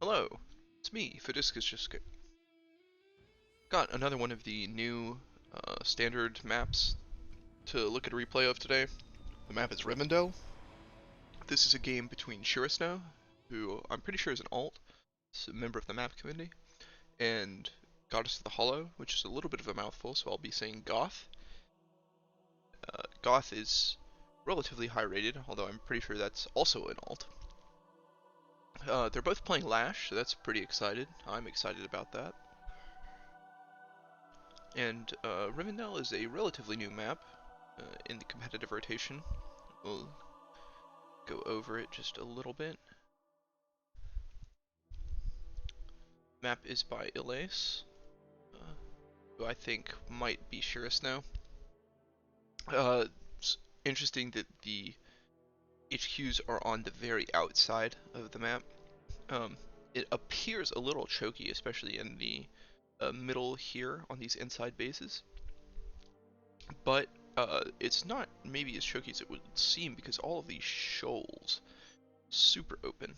Hello, it's me, Fidiscus Jiske. Got another one of the new standard maps to look at a replay of today. The map is Rivendell. This is a game between ShiraSnow, who I'm pretty sure is an alt, it's a member of the map community, and Goddess of the Hollow, which is a little bit of a mouthful, so I'll be saying Goth. Goth is relatively high rated, although I'm pretty sure that's also an alt. They're both playing Lash, so that's pretty excited. I'm excited about that. And Rivendell is a relatively new map in the competitive rotation. We'll go over it just a little bit. Map is by Lash, who I think might be ShiraSnow. It's interesting that the HQs are on the very outside of the map. It appears a little choky, especially in the middle here on these inside bases. But it's not maybe as choky as it would seem because all of these shoals super open.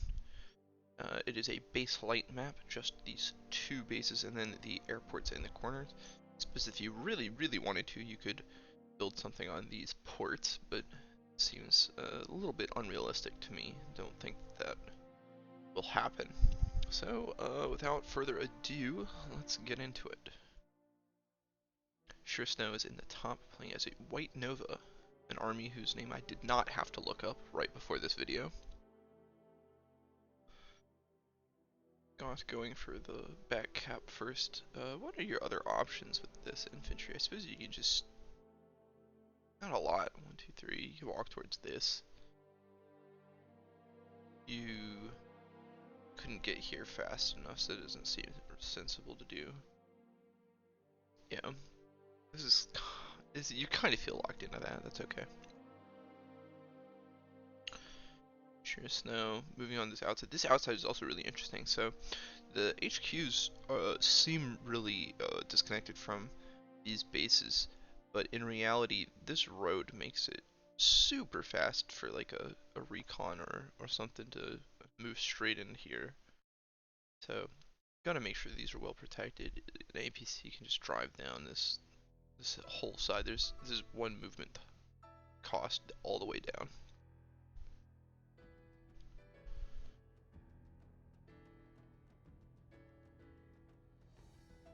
It is a base light map, just these two bases and then the airports in the corners. If you really wanted to, you could build something on these ports, but it seems a little bit unrealistic to me. Don't think that will happen. So, without further ado, let's get into it. ShiraSnow is in the top, playing as a White Nova, an army whose name I did not have to look up right before this video. Goth going for the back cap first. What are your other options with this infantry? I suppose you can just... not a lot. 1, 2, 3. You can walk towards this. You couldn't get here fast enough, so it doesn't seem sensible to do. Yeah. This is you kind of feel locked into that. That's okay. ShiraSnow moving on this outside. This outside is also really interesting. So the HQs seem really disconnected from these bases, but in reality, this road makes it super fast for like a recon or something to move straight in here. So gotta make sure these are well protected. An APC can just drive down this whole side. There's one movement cost all the way down.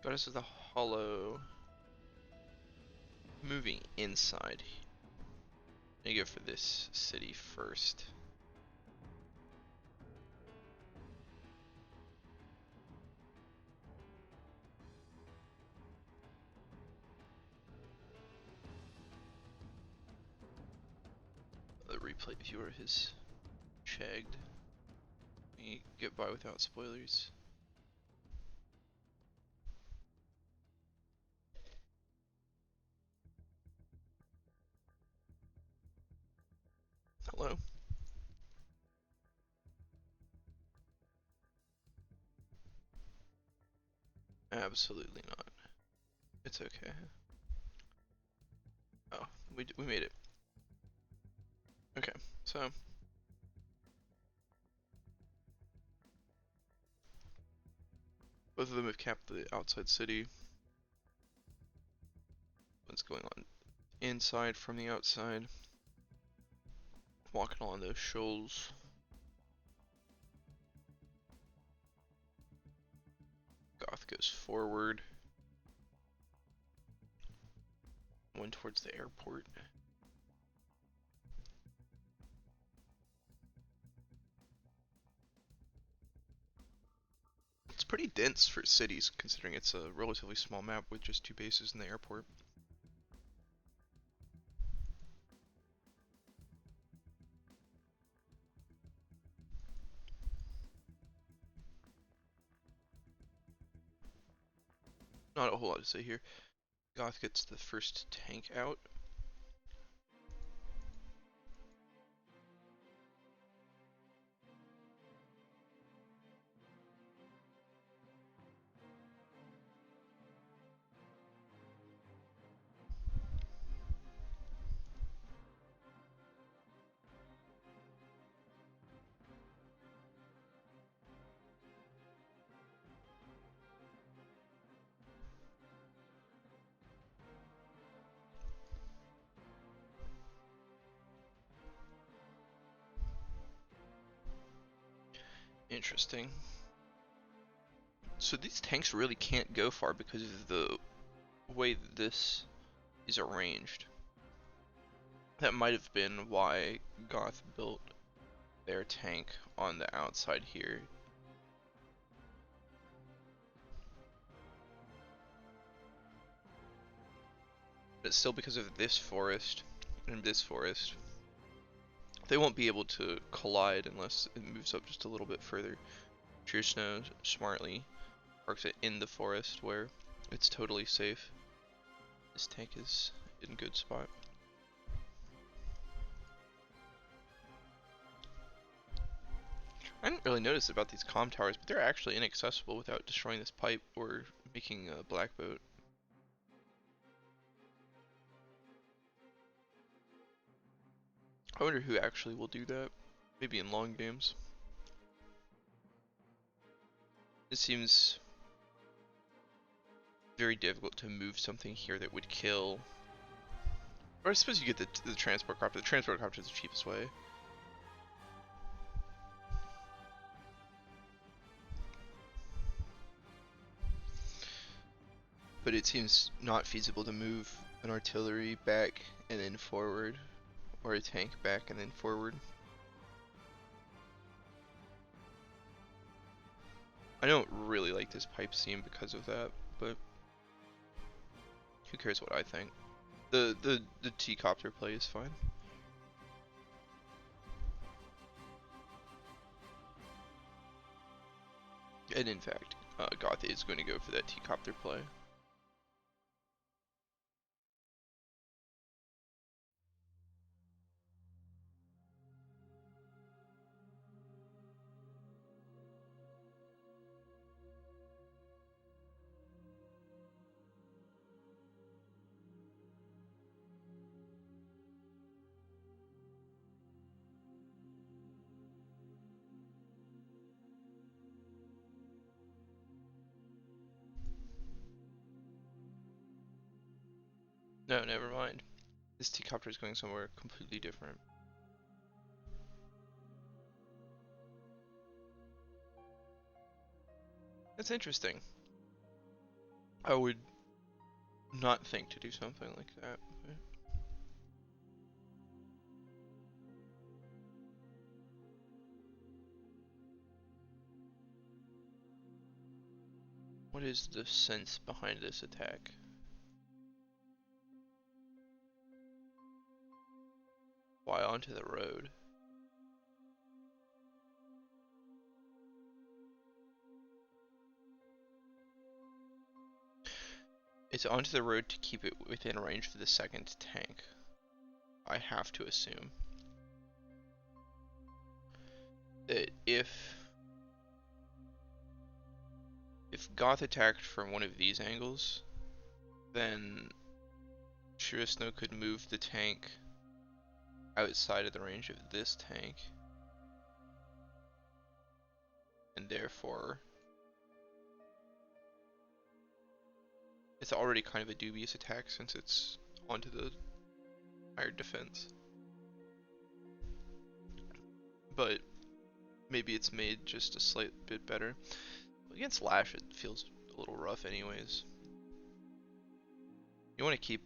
Goddess of the Hollow moving inside. I'm gonna go for this city first. The replay viewer has shagged. Me get by without spoilers. Hello. Absolutely not. It's okay. Oh, we made it. Okay, so both of them have capped the outside city. What's going on inside from the outside? Walking along those shoals. Goth goes forward. One towards the airport. It's pretty dense for cities, considering it's a relatively small map with just two bases in the airport. Not a whole lot to say here. Goth gets the first tank out. Interesting. So these tanks really can't go far because of the way that this is arranged. That might have been why Goth built their tank on the outside here. But still, because of this forest and this forest, they won't be able to collide unless it moves up just a little bit further. ShiraSnow smartly parks it in the forest where it's totally safe. This tank is in a good spot. I didn't really notice about these comm towers, but they're actually inaccessible without destroying this pipe or making a black boat. I wonder who actually will do that. Maybe in long games. It seems very difficult to move something here that would kill. Or I suppose you get the transport copter. The transport copter is the cheapest way. But it seems not feasible to move an artillery back and then forward, or a tank back and then forward. I don't really like this pipe seam because of that, but who cares what I think? The T-copter play is fine. And in fact, Goth is going to go for that T-copter play. No, never mind. This T-copter is going somewhere completely different. That's interesting. I would not think to do something like that. But... what is the sense behind this attack? Why onto the road? It's onto the road to keep it within range for the second tank. I have to assume that if Goth attacked from one of these angles, then ShiraSnow could move the tank outside of the range of this tank, and therefore it's already kind of a dubious attack since it's onto the higher defense. But maybe it's made just a slight bit better. Against Lash it feels a little rough anyways. You want to keep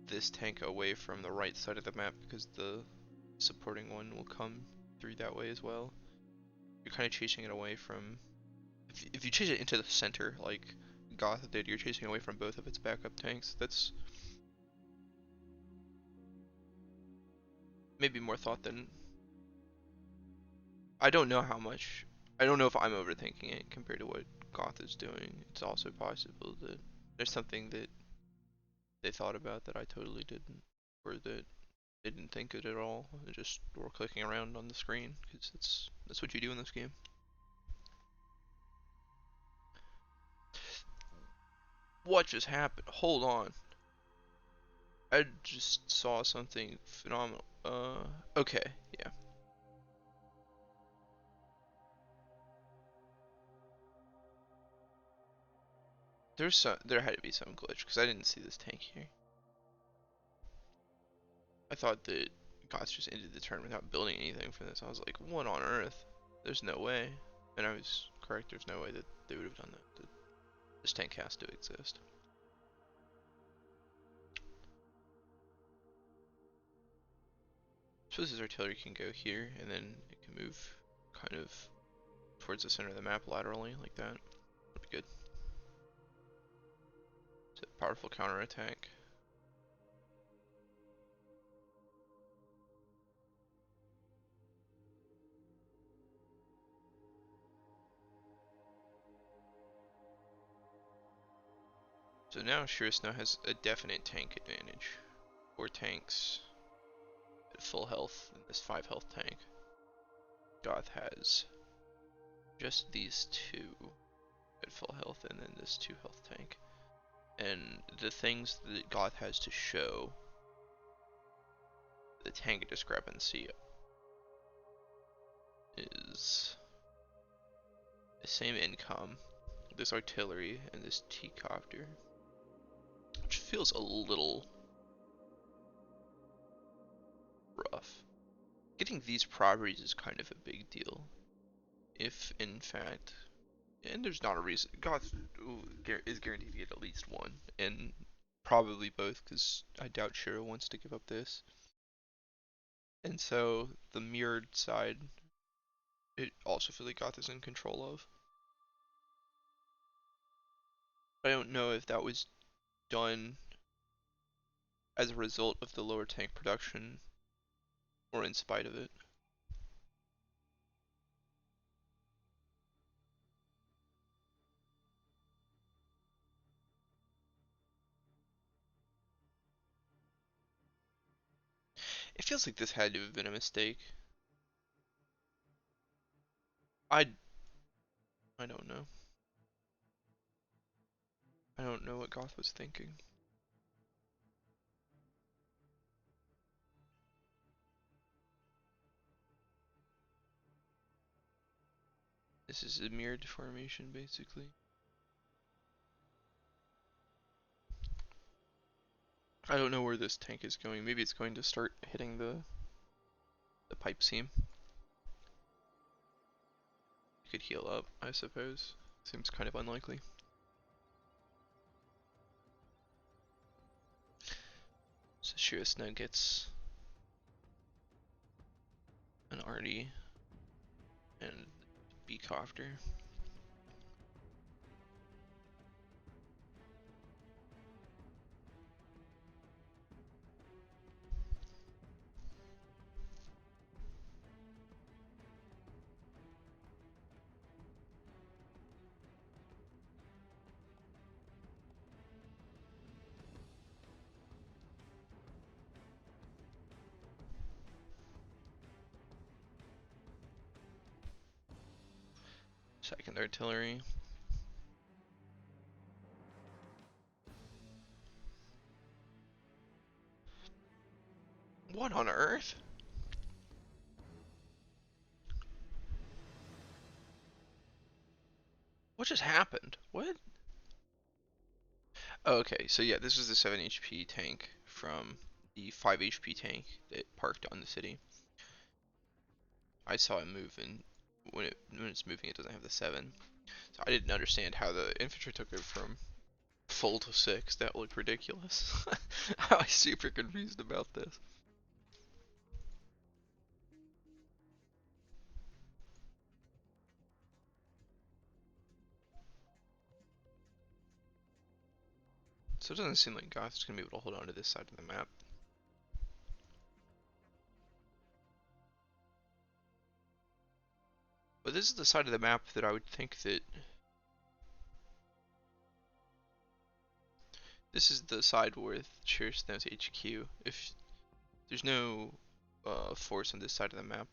this tank away from the right side of the map because the supporting one will come through that way as well. You're kind of chasing it away from... If you chase it into the center like Goth did, you're chasing away from both of its backup tanks. That's maybe more thought than... I don't know how much... I don't know if I'm overthinking it compared to what Goth is doing. It's also possible that there's something that they thought about that I totally didn't, or that they didn't think it at all. They just were clicking around on the screen because that's what you do in this game. What just happened? Hold on. I just saw something phenomenal. Okay, yeah. There had to be some glitch because I didn't see this tank here. I thought that Gots just ended the turn without building anything for this. I was like, what on earth? There's no way. And I was correct, there's no way that they would have done that. This tank has to exist. I suppose his artillery can go here, and then it can move kind of towards the center of the map laterally, like that. That'd be good. It's a powerful counterattack. So now ShiraSnow has a definite tank advantage. 4 tanks at full health and this 5 health tank. Goth has just these 2 at full health and then this 2 health tank. And the things that Goth has to show the tank discrepancy is the same income, this artillery, and this T-copter, which feels a little rough. Getting these properties is kind of a big deal. If in fact, and there's not a reason, Goth is guaranteed to get at least 1, and probably both, because I doubt Shiro wants to give up this. And so the mirrored side, it also feels like Goth is in control of. I don't know if that was done as a result of the lower tank production or in spite of it. It feels like this had to have been a mistake. I don't know. I don't know what Goth was thinking. This is a mirrored formation, basically. I don't know where this tank is going. Maybe it's going to start hitting the pipe seam. It could heal up, I suppose. Seems kind of unlikely. So ShiraSnow gets an arty and B-copter. Second artillery. What on earth? What just happened? What? Oh, okay, so yeah, this is the 7 HP tank from the 5 HP tank that parked on the city. I saw it move, and when it's moving, it doesn't have the 7. So I didn't understand how the infantry took it from full to 6. That looked ridiculous. I was super confused about this. So it doesn't seem like Goth's gonna be able to hold on to this side of the map. But this is the side of the map that I would think that... This is the side with ShiraSnow's HQ. If there's no force on this side of the map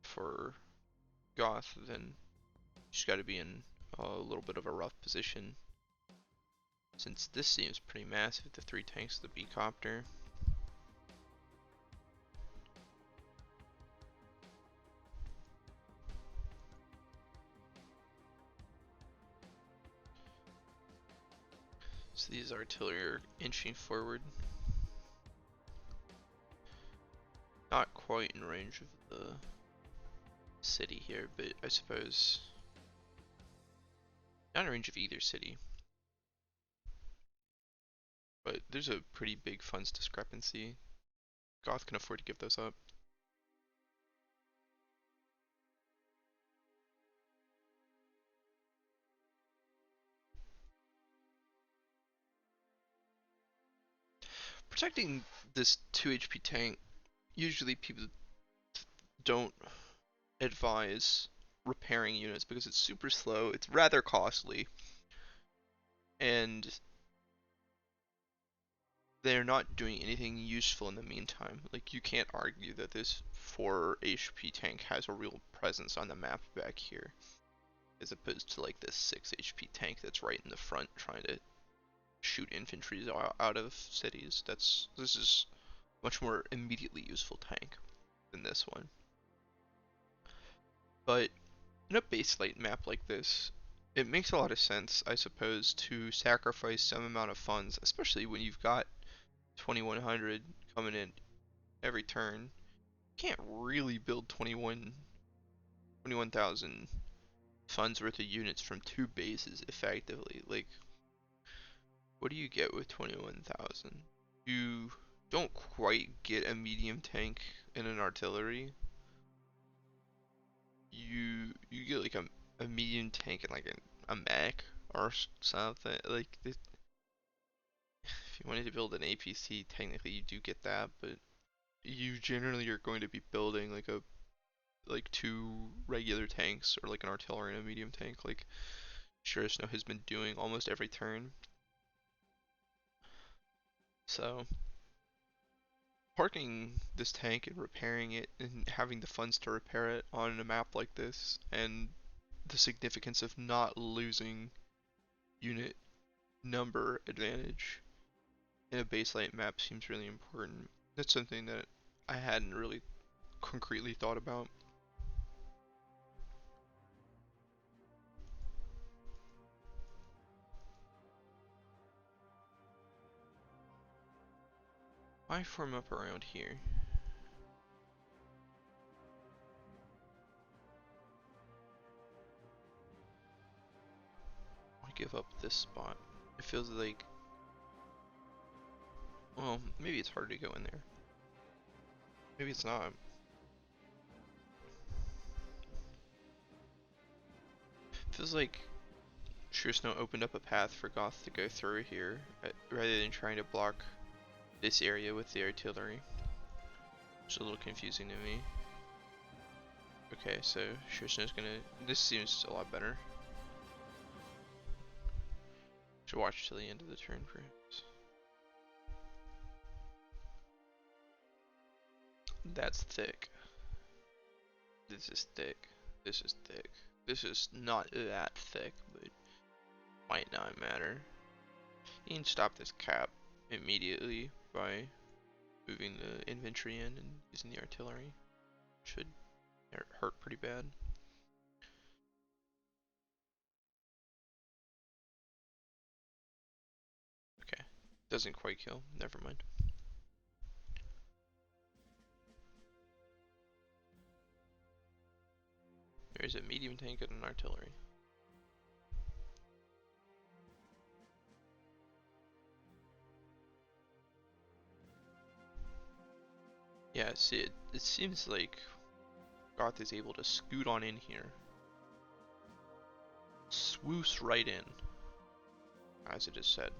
for Goth, then she's got to be in a little bit of a rough position. Since this seems pretty massive, the 3 tanks, the B-copter. So these artillery are inching forward. Not quite in range of the city here, but I suppose not in range of either city. But there's a pretty big funds discrepancy. Goth can afford to give those up. Protecting this 2 HP tank, usually people don't advise repairing units because it's super slow, it's rather costly, and they're not doing anything useful in the meantime. Like, you can't argue that this 4 HP tank has a real presence on the map back here, as opposed to like this 6 HP tank that's right in the front trying to shoot infantry out of cities. This is much more immediately useful tank than this one. But in a base late map like this, it makes a lot of sense, I suppose, to sacrifice some amount of funds, especially when you've got 2100 coming in every turn. You can't really build 21,000 funds worth of units from 2 bases effectively. Like, what do you get with 21,000? You don't quite get a medium tank and an artillery. You get like a medium tank and like a mech or something. Like, if you wanted to build an APC, technically you do get that, but you generally are going to be building like 2 regular tanks or like an artillery and a medium tank, like ShiraSnow has been doing almost every turn. So parking this tank and repairing it and having the funds to repair it on a map like this, and the significance of not losing unit number advantage in a base late map seems really important. That's something that I hadn't really concretely thought about. Why form up around here? Why give up this spot? It feels like, well, maybe it's hard to go in there. Maybe it's not. Feels like ShiraSnow opened up a path for Goth to go through here, rather than trying to block this area with the artillery. It's a little confusing to me. Okay, so ShiraSnow's gonna... This seems a lot better. Should watch till the end of the turn, perhaps. That's thick. This is thick. This is thick. This is not that thick, but might not matter. You can stop this cap immediately by moving the infantry in and using the artillery. Should hurt pretty bad. Okay, doesn't quite kill. Never mind. There's a medium tank and an artillery. Yeah, see, it seems like Goth is able to scoot on in here. Swoosh right in, as it is said.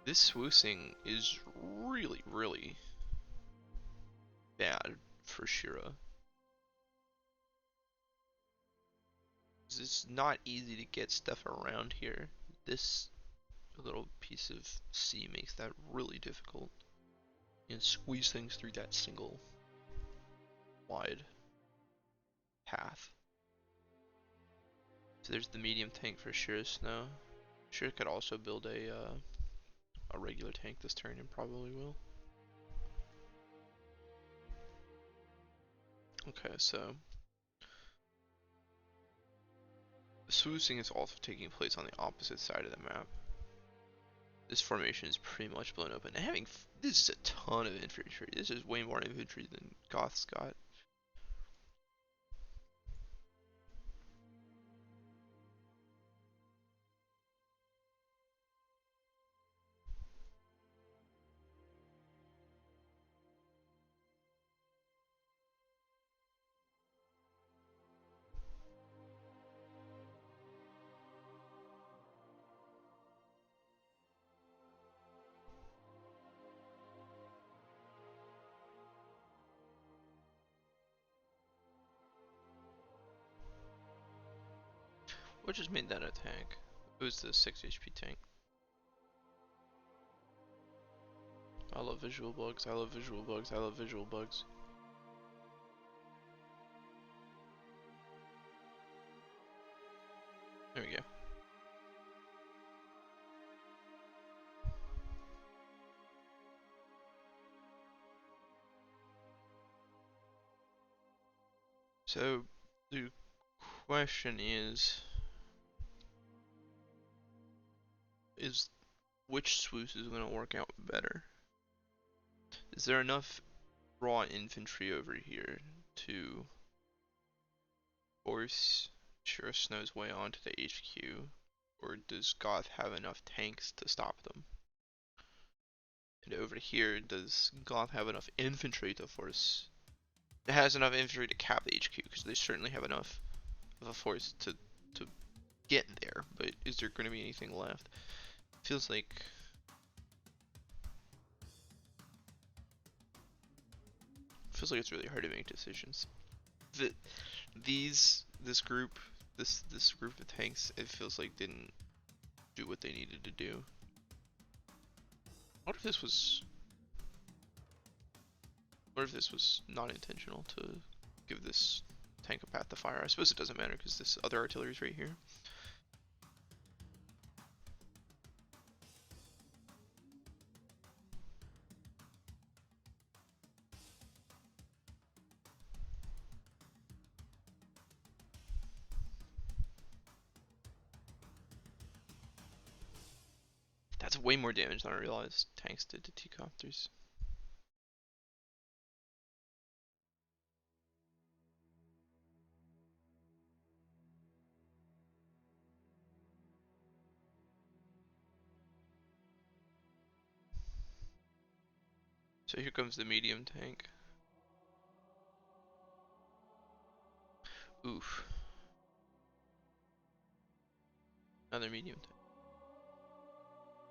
This swooshing is really, really bad for Shira. It's not easy to get stuff around here. This little piece of sea makes that really difficult. You can squeeze things through that single wide path. So there's the medium tank for ShiraSnow. Shira could also build a regular tank this turn and probably will. Okay, so the swooshing is also taking place on the opposite side of the map. This formation is pretty much blown open. And this is a ton of infantry. This is way more infantry than Goths got. What just made that a tank? It was the 6 HP tank. I love visual bugs, I love visual bugs, I love visual bugs. There we go. So, the question is which swoosh is going to work out better? Is there enough raw infantry over here to force ShiraSnow's way onto the HQ, or does Goth have enough tanks to stop them? And over here, does Goth have enough infantry to force? It has enough infantry to cap the HQ, because they certainly have enough of a force to get there, but is there going to be anything left? Feels like it's really hard to make decisions. This group of tanks, it feels like didn't do what they needed to do. What if this was not intentional to give this tank a path to fire? I suppose it doesn't matter because this other artillery is right here. That's way more damage than I realized tanks did to T-copters. So here comes the medium tank. Oof. Another medium tank.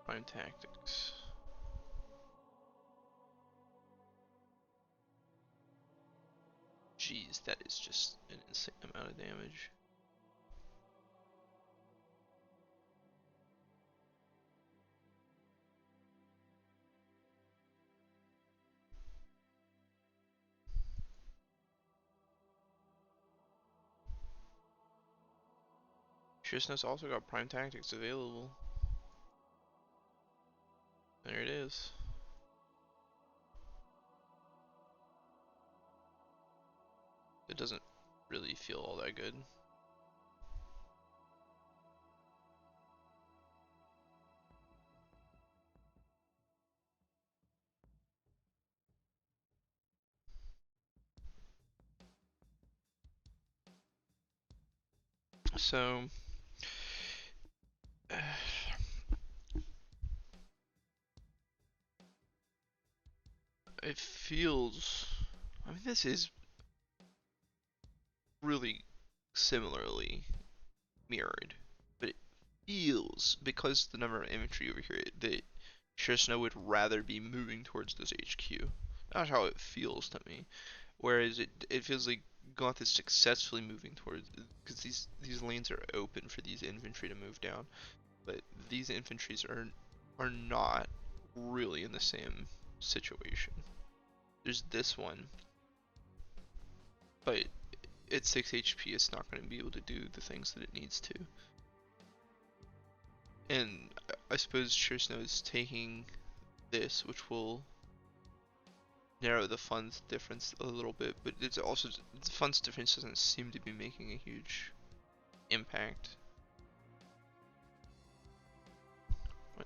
Prime tactics. Jeez, that is just an insane amount of damage. ShiraSnow's also got prime tactics available. There it is. It doesn't really feel all that good. So, it feels, I mean, this is really similarly mirrored, but it feels, because the number of infantry over here, that ShiraSnow would rather be moving towards this HQ. That's how it feels to me. Whereas it feels like Goth is successfully moving towards, because these lanes are open for these infantry to move down, but these infantries are not really in the same situation. There's this one, but at 6 HP it's not going to be able to do the things that it needs to. And I suppose ShiraSnow is taking this, which will narrow the funds difference a little bit, but it's also, the funds difference doesn't seem to be making a huge impact. What?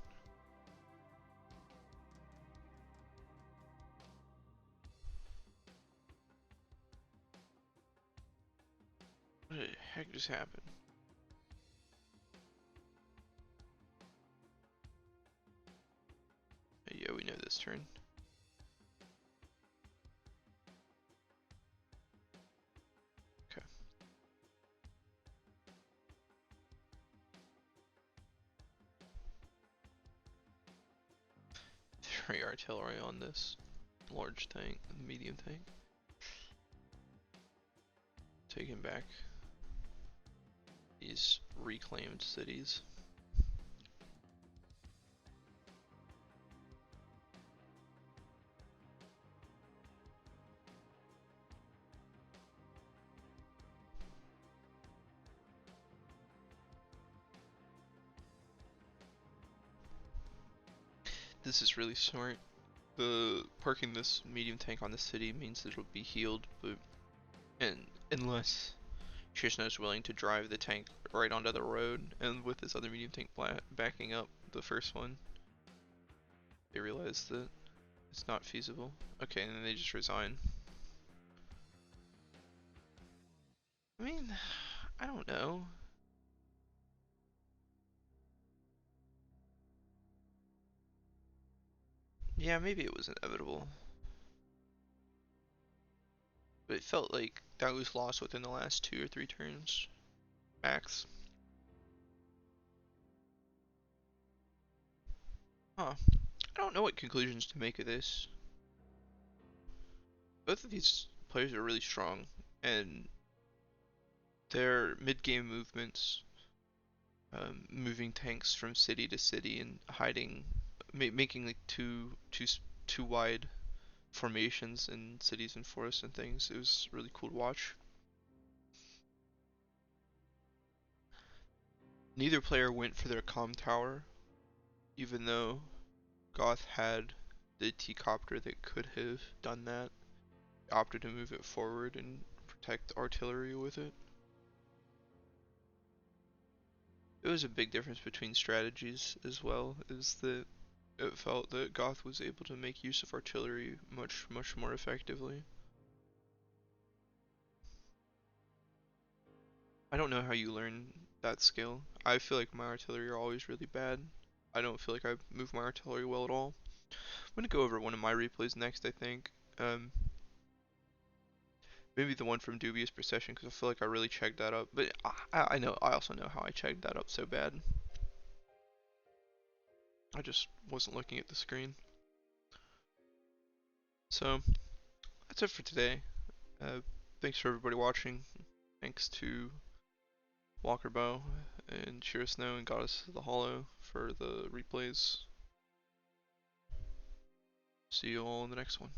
heck just happened? Yeah, we know this turn. Okay. Three artillery on this large tank, medium tank. Taking back these reclaimed cities. This is really smart. The parking this medium tank on the city means that it'll be healed, but unless ShiraSnow is willing to drive the tank right onto the road, and with this other medium tank backing up the first one, they realize that it's not feasible. Okay, and then they just resign. I mean, I don't know. Yeah, maybe it was inevitable. But it felt like that was lost within the last 2 or 3 turns. Max. Huh. I don't know what conclusions to make of this. Both of these players are really strong, and their mid-game movements, moving tanks from city to city and hiding, making like two wide formations in cities and forests and things. It was really cool to watch. Neither player went for their comm tower, even though Goth had the T-copter that could have done that. Opted to move it forward and protect artillery with it. It was a big difference between strategies as well, is that it felt that Goth was able to make use of artillery much more effectively. I don't know how you learn that skill. I feel like my artillery are always really bad. I don't feel like I move my artillery well at all. I'm gonna go over one of my replays next, I think. Maybe the one from Dubious Procession, because I feel like I really checked that up. But I know, I also know how I checked that up so bad. I just wasn't looking at the screen. So, that's it for today. Thanks for everybody watching. Thanks to Walkerbow and ShiraSnow and Goddess of the Hollow for the replays. See you all in the next one.